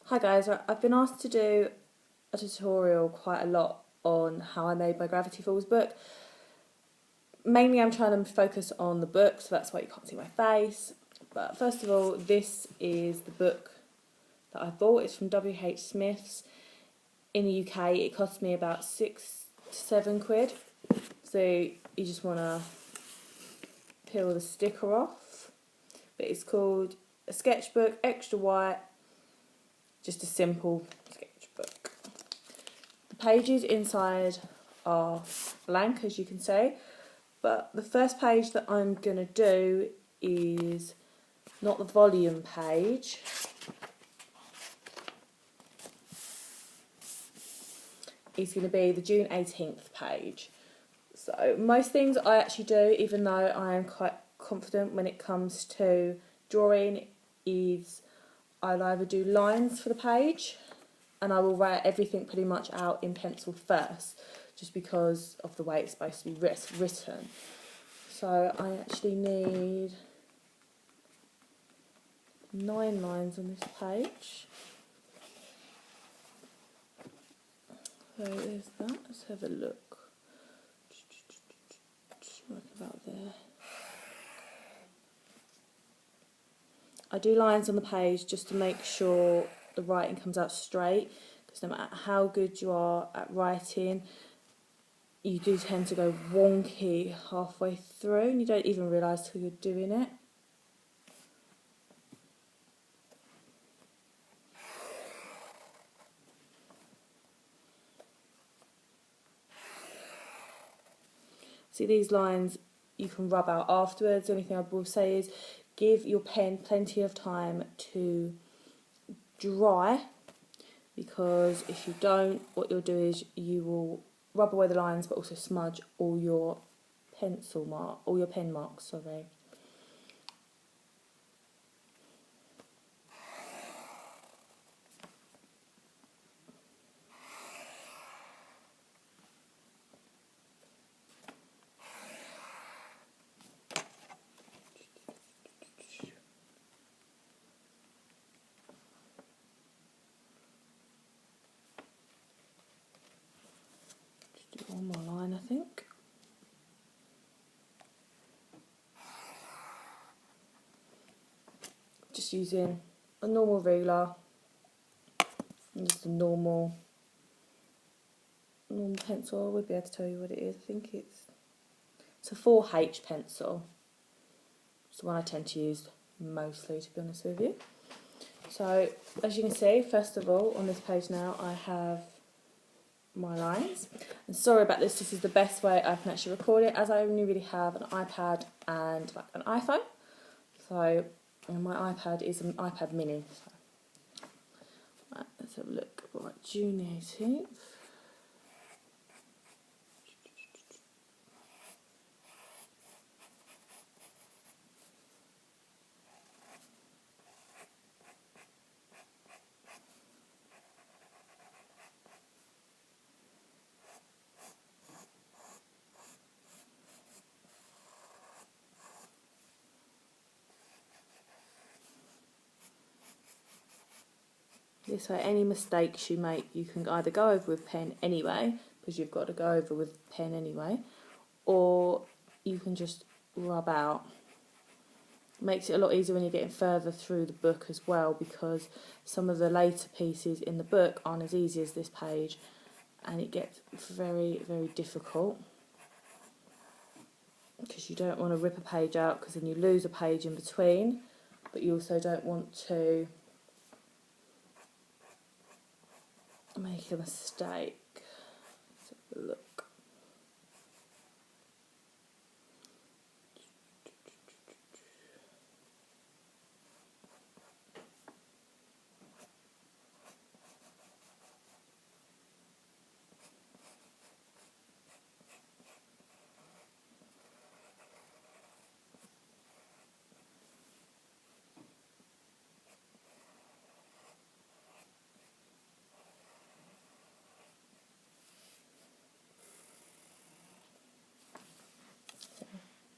Hi guys, I've been asked to do a tutorial quite a lot on how I made my Gravityfalls book. Mainly I'm trying to focus on the book, so that's why you can't see my face. But first of all, this is the book that I bought. It's from WH Smith's. In the UK, it cost me about £6 to £7. So you just want to peel the sticker off. But it's called A Sketchbook, Extra White. Just a simple sketchbook. The pages inside are blank, as you can see, but the first page that I'm going to do is not the volume page. It's going to be the June 18th page. So most things I actually do, even though I am quite confident when it comes to drawing, is I'll either do lines for the page and I will write everything pretty much out in pencil first, just because of the way it's supposed to be written. So I actually need 9 lines on this page. So there's that. Let's have a look. Right about there. I do lines on the page just to make sure the writing comes out straight, because no matter how good you are at writing, you do tend to go wonky halfway through and you don't even realise till you're doing it. See, these lines you can rub out afterwards. The only thing I will say is give your pen plenty of time to dry, because if you don't, what you'll do is you will rub away the lines but also smudge all your pen marks, sorry. Do one more line, I think. Just using a normal ruler and just a normal pencil. I would be able to tell you what it is. I think it's a 4H pencil. It's the one I tend to use mostly, to be honest with you. So as you can see, first of all, on this page now I have my lines. And sorry about this, this is the best way I can actually record it, as I only really have an iPad and like an iPhone. So my iPad is an iPad mini. So. Right, let's have a look. Right, June 18th. This way, any mistakes you make, you can either go over with pen anyway, because you've got to go over with pen anyway, or you can just rub out. It makes it a lot easier when you're getting further through the book as well, because some of the later pieces in the book aren't as easy as this page, and it gets very, very difficult, because you don't want to rip a page out, because then you lose a page in between, but you also don't want to make a mistake. Let's have a look.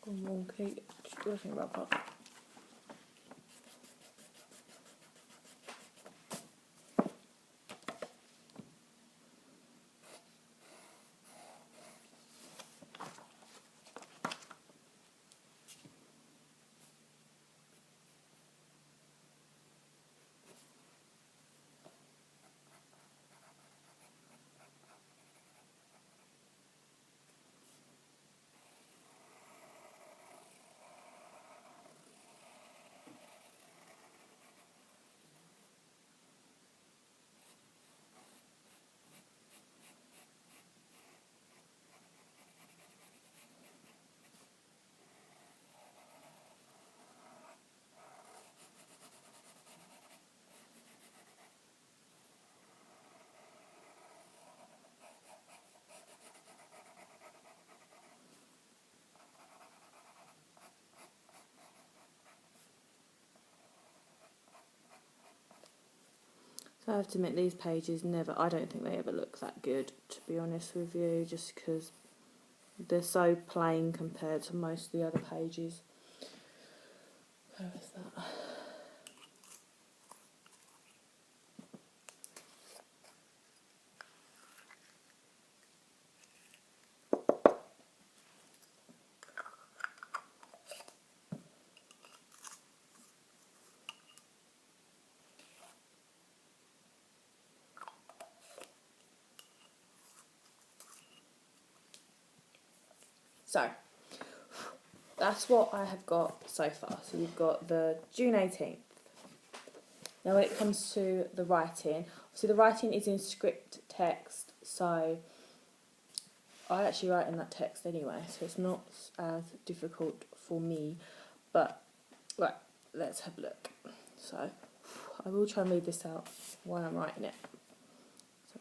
Wonky, just looking rub up. I have to admit, these pages I don't think they ever look that good, to be honest with you, just because they're so plain compared to most of the other pages. Where is that? So, that's what I have got so far. So we've got the June 18th. Now when it comes to the writing, obviously the writing is in script text, so I actually write in that text anyway, so it's not as difficult for me. But, right, let's have a look. So, I will try and read this out while I'm writing it. So,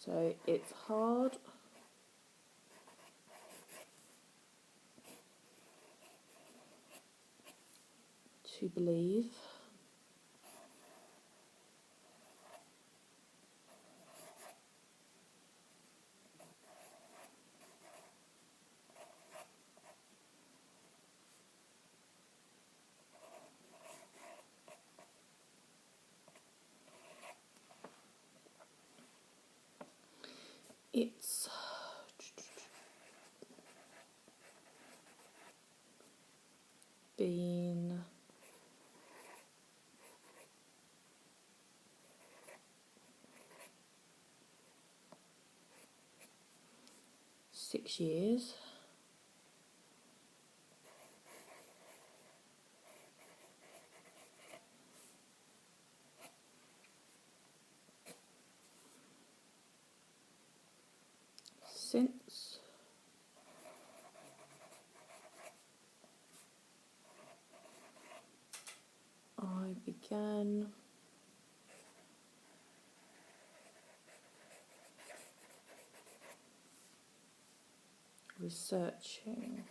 So it's hard to believe it's been 6 years since I began researching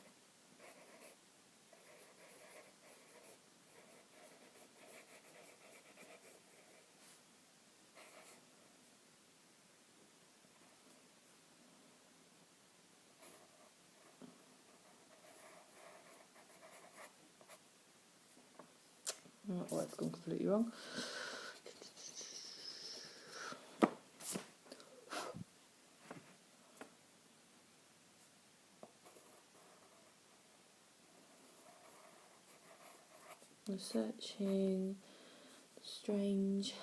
oh, it's gone completely wrong. Researching strange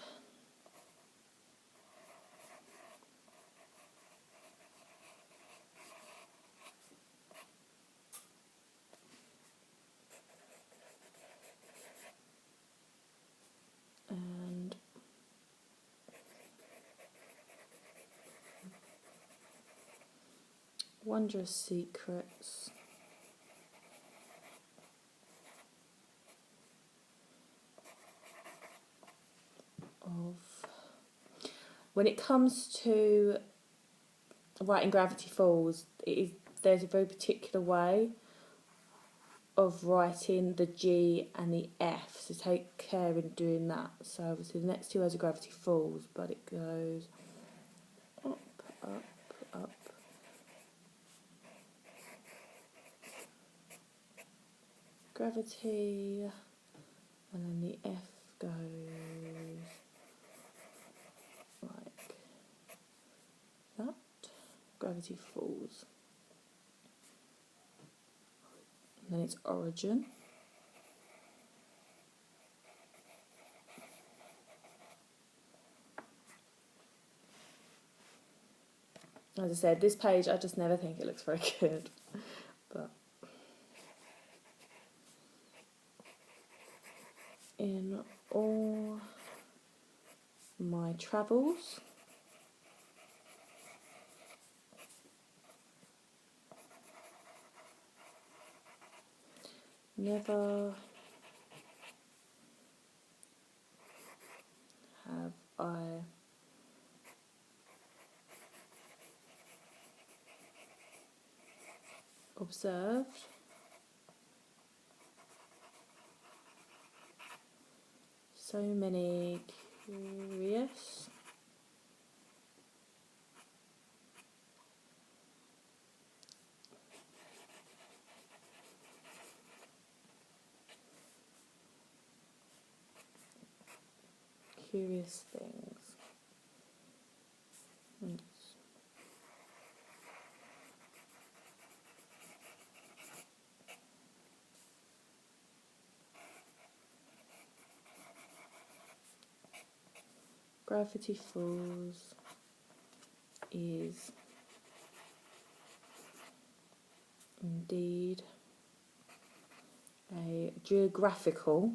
and wondrous secrets of... When it comes to writing Gravity Falls, there's a very particular way of writing the G and the F, so take care in doing that. So obviously the next two words are Gravity Falls, but it goes up, up, up. Gravity, and then the F goes like that. Gravity Falls. And then it's origin. As I said, this page, I just never think it looks very good. But in all my travels, Never have I observed so many curious things. Gravity Falls is indeed a geographical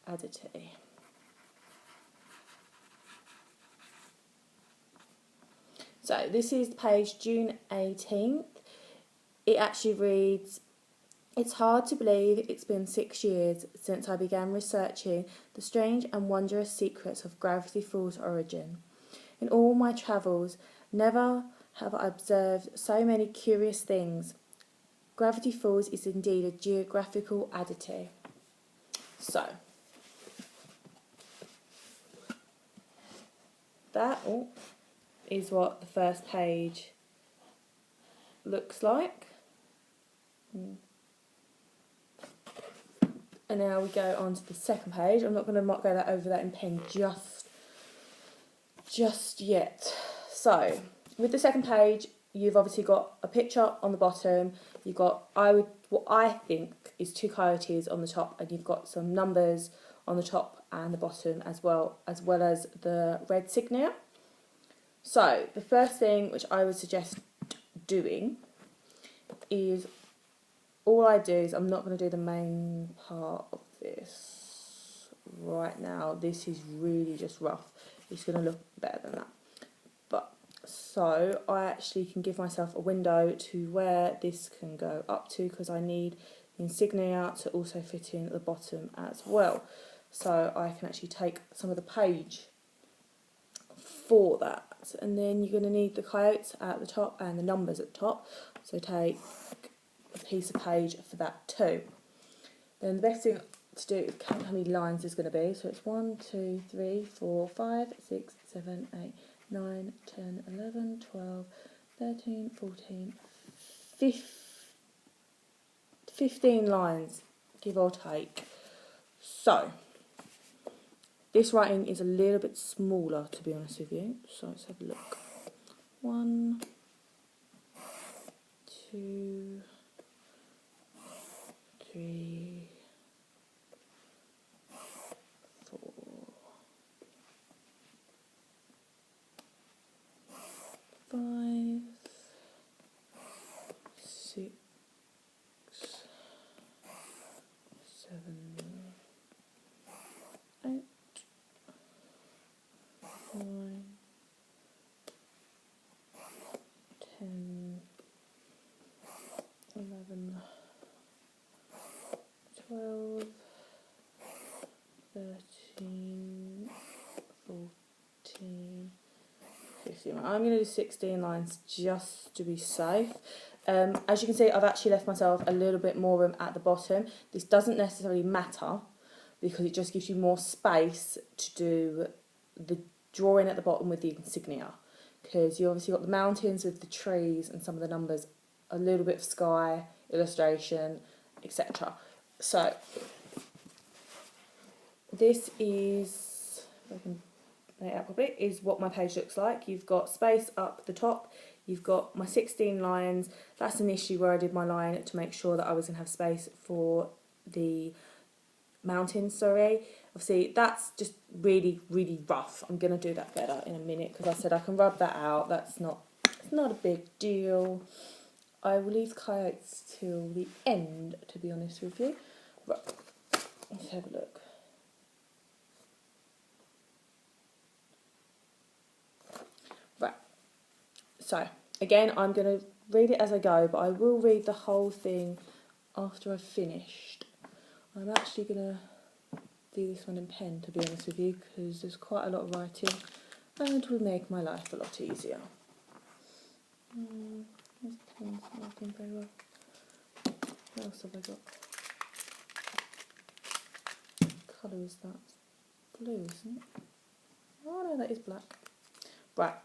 oddity. So this is page June 18th. It actually reads, "It's hard to believe it's been 6 years since I began researching the strange and wondrous secrets of Gravity Falls' origin. In all my travels, never have I observed so many curious things. Gravity Falls is indeed a geographical oddity." So, that is what the first page looks like. And now we go on to the second page. I'm not going to go over that in pen just yet. So, with the second page, you've obviously got a picture on the bottom. You've got what I think is 2 coyotes on the top, and you've got some numbers on the top and the bottom as well as the red signia. So, the first thing which I would suggest doing is, all I do is, I'm not going to do the main part of this right now. This is really just rough. It's going to look better than that. So I actually can give myself a window to where this can go up to, because I need the insignia to also fit in at the bottom as well. So I can actually take some of the page for that. And then you're going to need the coyotes at the top and the numbers at the top. So take a piece of page for that too. Then the best thing to do is count how many lines there's going to be. So it's 1, 2, 3, 4, 5, 6, 7, 8, 9, 10, 11, 12, 13, 14, 15 lines, give or take. So, this writing is a little bit smaller, to be honest with you. So let's have a look. 1, 2, 3, 4, 5, 6, 7, 8, 9, 10, 11, 12, 13, 14, 15. I'm going to do 16 lines just to be safe. As you can see, I've actually left myself a little bit more room at the bottom. This doesn't necessarily matter because it just gives you more space to do the drawing at the bottom with the insignia, because you obviously got the mountains with the trees and some of the numbers, a little bit of sky, illustration, etc. So this is, if I can lay it out properly, is what my page looks like. You've got space up the top, you've got my 16 lines. That's an issue where I did my line to make sure that I was going to have space for the mountains, sorry. Obviously that's just really, really rough. I'm going to do that better in a minute, because I said I can rub that out. It's not a big deal. I will leave coyotes till the end, to be honest with you. Right, let's have a look. So, again, I'm going to read it as I go, but I will read the whole thing after I've finished. I'm actually going to do this one in pen, to be honest with you, because there's quite a lot of writing and it will make my life a lot easier. This pen's not working very well. What else have I got? What colour is that? It's blue, isn't it? Oh no, that is black. Right,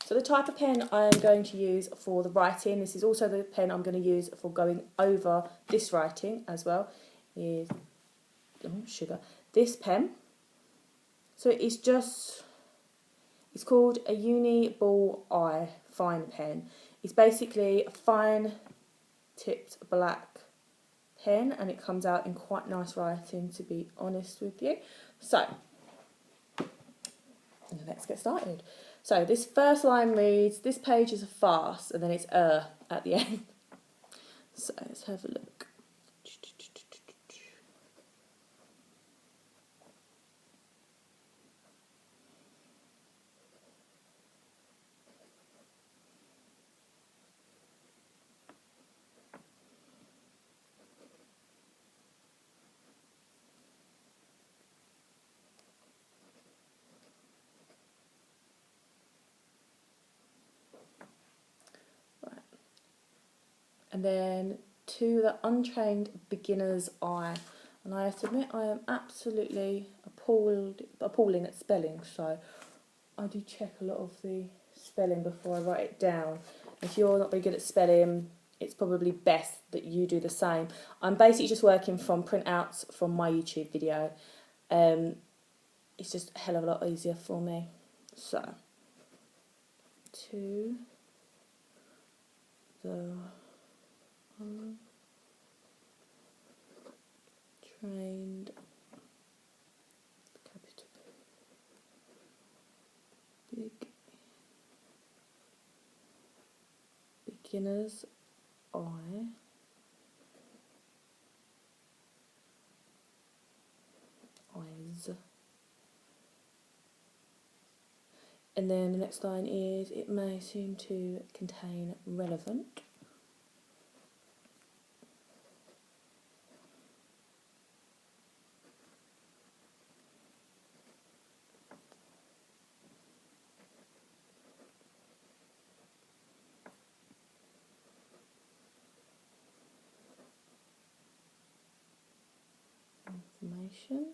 so the type of pen I am going to use for the writing, this is also the pen I'm going to use for going over this writing as well, is sugar. This pen, so it's called a uni ball eye fine pen. It's basically a fine tipped black pen and it comes out in quite nice writing, to be honest with you. So let's get started. So this first line reads, this page is a farce, and then it's at the end. So let's have a look. And then to the untrained beginner's eye. And I have to admit I am absolutely appalling at spelling, so I do check a lot of the spelling before I write it down. If you're not very good at spelling, it's probably best that you do the same. I'm basically just working from printouts from my YouTube video. It's just a hell of a lot easier for me. So, to the trained capital beginner's eye eyes. And then the next line is, it may seem to contain relevant information.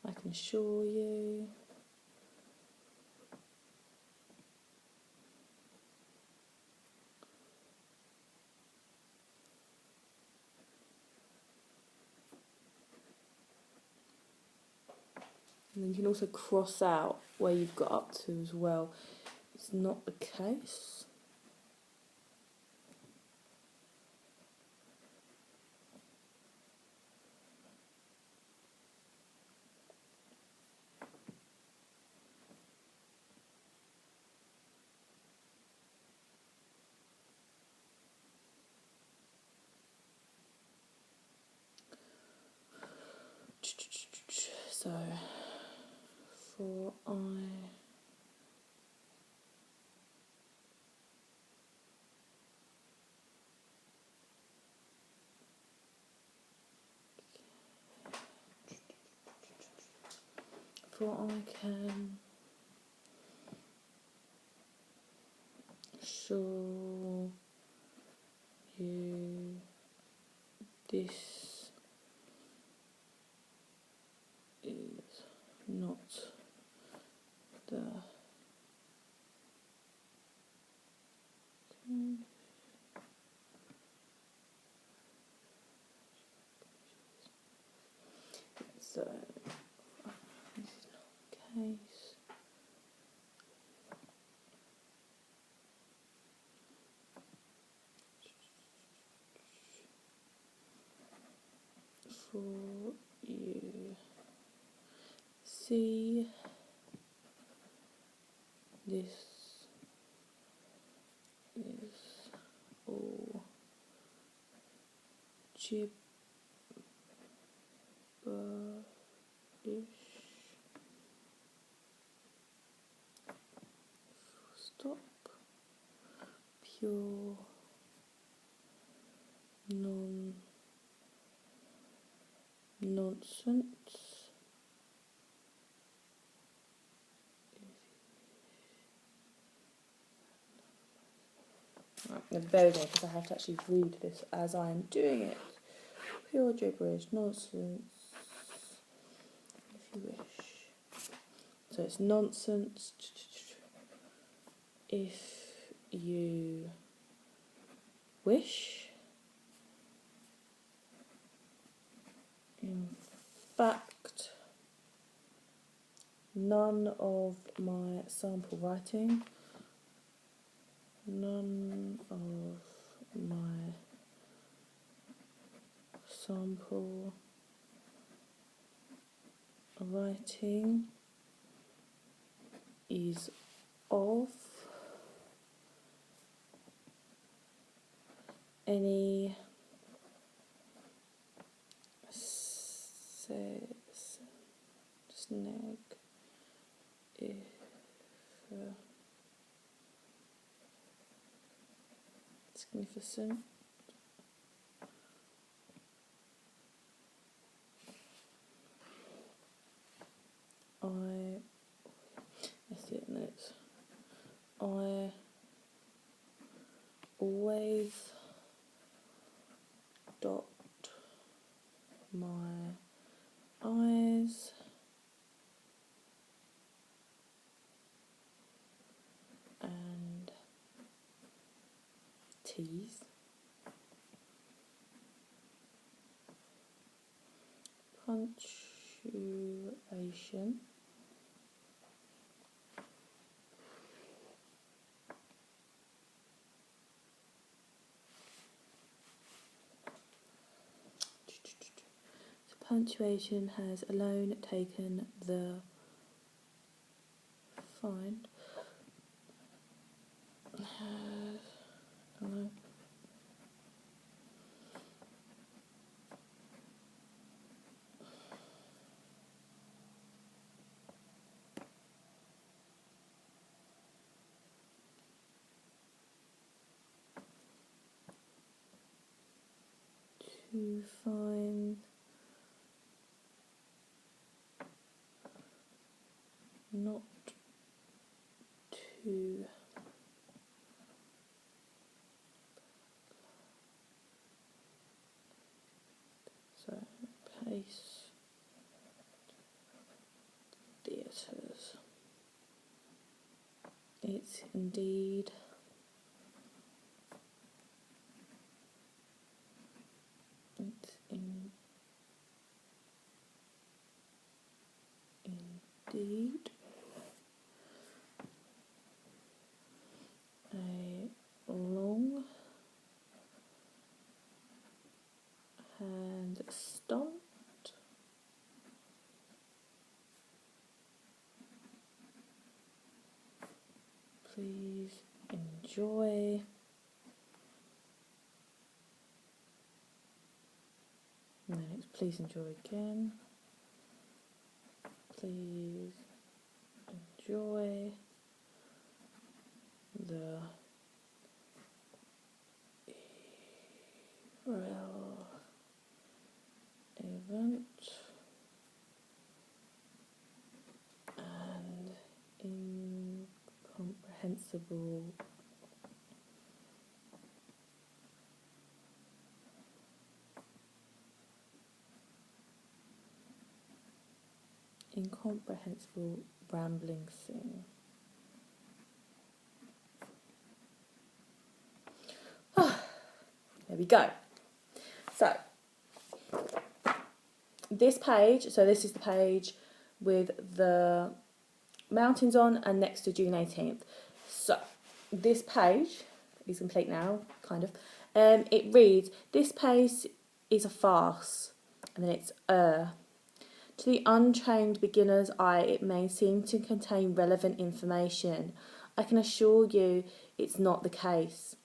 I can assure you. And then you can also cross out where you've got up to as well. It's not the case. So, for I can show you this is not the so this is not the case. For you see this is all gibber Stop. Pure. Nonsense. Right, now bear with me because I have to actually read this as I am doing it. Pure gibberish, nonsense, if you wish. So it's nonsense if you wish. In fact, none of my sample writing, none of my sample writing is of any snag if significant let's see it next. I always dot my I's and T's. Punctuation. Punctuation has alone taken the find. To find not to so pace theatres. It's indeed indeed a long hand stunt. Please enjoy. And then it's please enjoy again. Please enjoy the event and incomprehensible rambling thing. There we go. So this page, so this is the page with the mountains on and next to June 18th. So this page is complete now, kind of. It reads, this page is a farce, and then it's To the untrained beginner's eye, it may seem to contain relevant information. I can assure you it's not the case.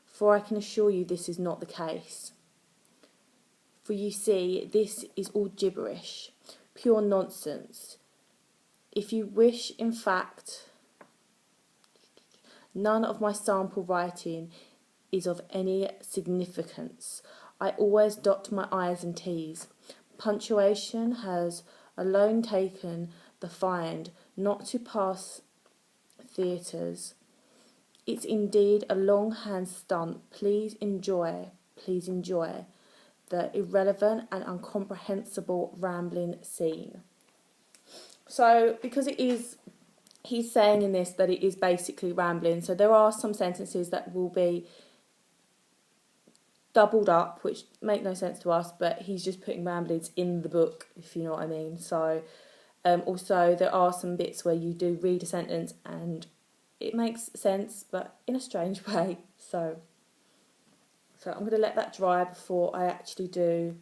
For I can assure you this is not the case. For you see, this is all gibberish. pure nonsense. If you wish, in fact, none of my sample writing is of any significance. I always dot my I's and T's. Punctuation has alone taken the find not to pass theatres. It's indeed a longhand stunt. Please enjoy the irrelevant and incomprehensible rambling scene. So, because it is, he's saying in this that it is basically rambling, so there are some sentences that will be doubled up, which make no sense to us, but he's just putting ramblings in the book, if you know what I mean. So, also, there are some bits where you do read a sentence and it makes sense, but in a strange way. So I'm going to let that dry before I actually do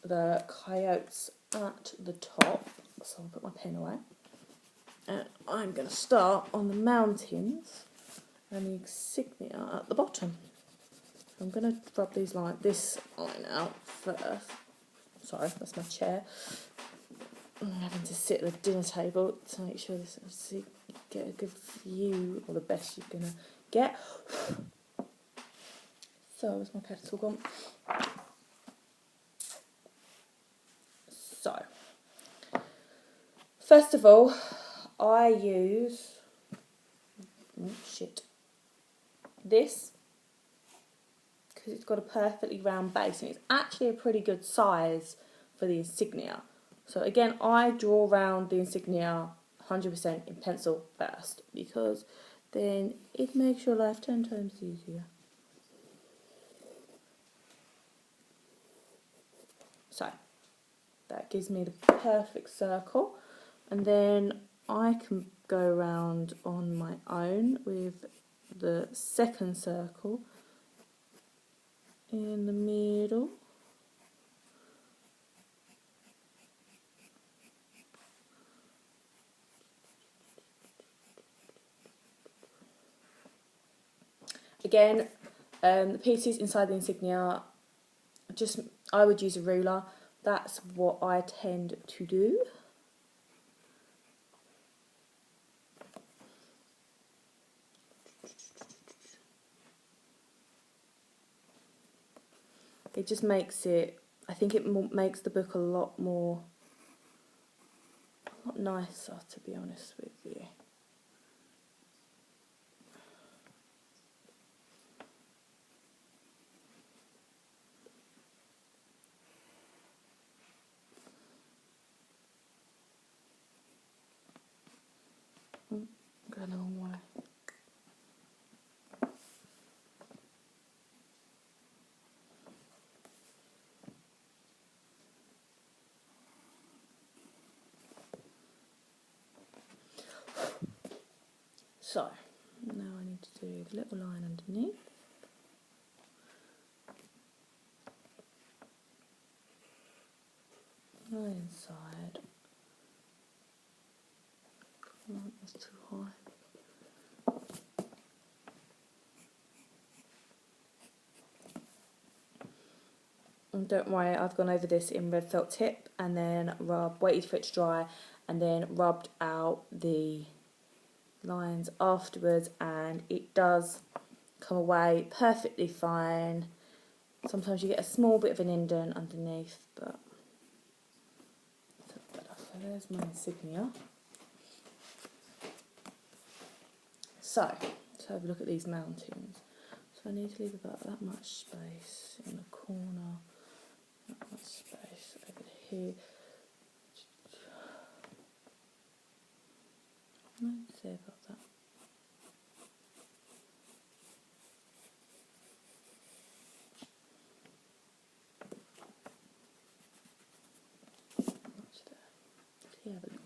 the coyotes at the top. So I'll put my pen away. And I'm going to start on the mountains and the insignia at the bottom. I'm going to rub this line out first. Sorry, that's my chair. I'm having to sit at the dinner table to make sure this obviously get a good view, or the best you're going to get. So, where's my kettle gone? So, first of all, I use this, because it's got a perfectly round base and it's actually a pretty good size for the insignia. So again, I draw around the insignia 100% in pencil first, because then it makes your life 10 times easier. So that gives me the perfect circle, and then I can go around on my own with the second circle in the middle. Again, the pieces inside the insignia, I would use a ruler. That's what I tend to do. It just makes it, I think it makes the book a lot nicer, to be honest with you. Going a long way. So, now I need to do the little line underneath. Line inside. Come on, that's too high. And don't worry, I've gone over this in red felt tip and then waited for it to dry and then rubbed out the lines afterwards, and it does come away perfectly fine. Sometimes you get a small bit of an indent underneath, but so there's my insignia. So let's have a look at these mountains. So I need to leave about that much space in the corner, that much space over here. What did I say about that? Much there. Let's have a look.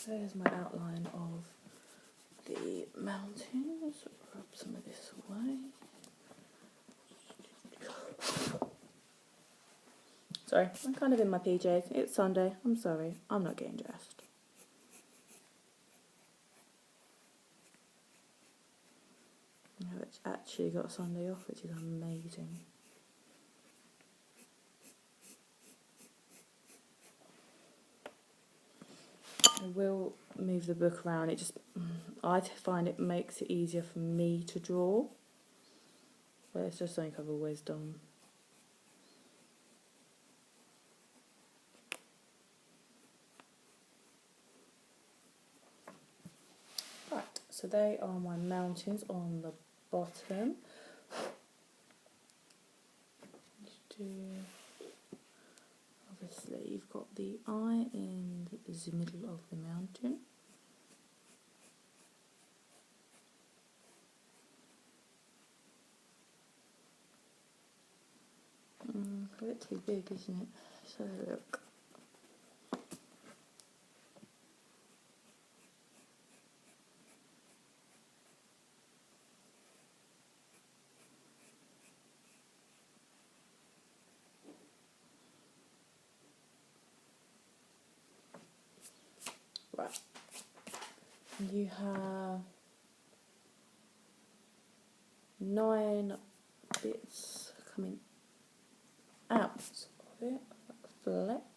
There's my outline of the mountains. Rub some of this away. Sorry, I'm kind of in my PJs. It's Sunday. I'm sorry. I'm not getting dressed. I've actually got Sunday off, which is amazing. I will move the book around. I find it makes it easier for me to draw. But it's just something I've always done. Right, so they are my mountains on the bottom. Obviously, you've got the eye in the middle of the mountain. A bit too big, isn't it? So look. Right. You have 9 bits coming out of it, like fleck.